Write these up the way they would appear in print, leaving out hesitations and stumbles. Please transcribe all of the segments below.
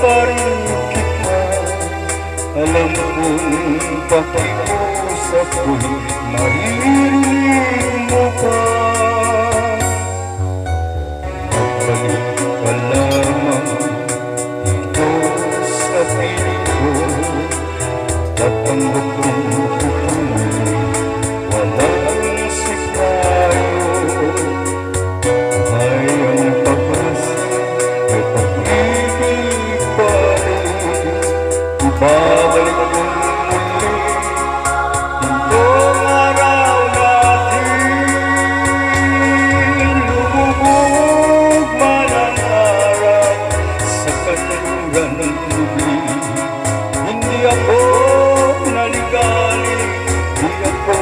pa rin kita. Alam kong pakiusap ko'y maririnig mo pa. Magbalik ka lamang dito sa piling ko. Tatanggap kong tutuloy, walang sipayo. Buhay ang pag-asa, may pag-ibig pa rin. Ibabalik kong muli itong araw natin. Lumubog man ang araw sa kanluran ng tubig. Hindi ako naligali, di ako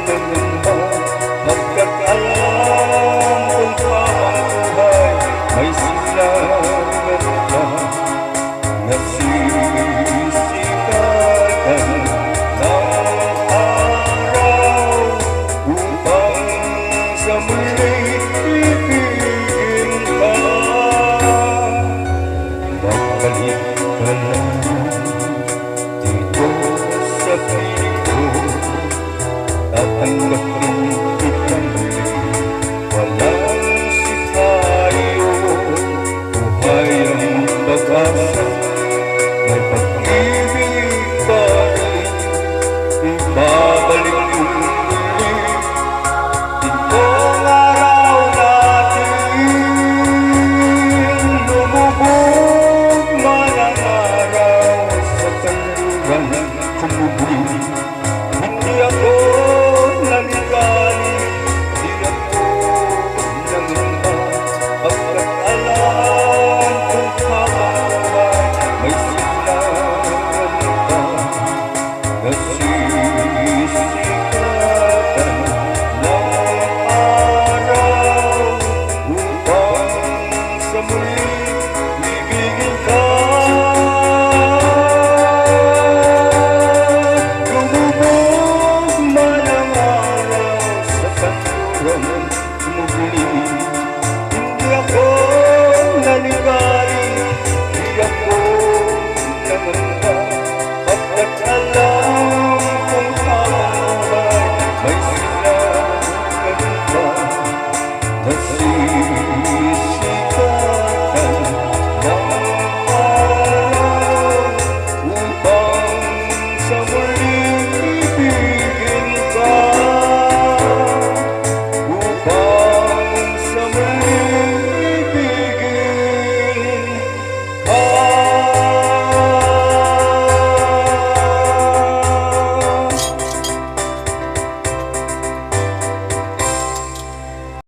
nangamba. Pagkakalam kung paang buhay, may silangan ka. Nasisikatan ng araw upang sa muling ibigin ka. Babalik ka lang dito sa piling ko. Tatanggap rin kita muli, walang sipayo. Buhay ang pag-asa, may pag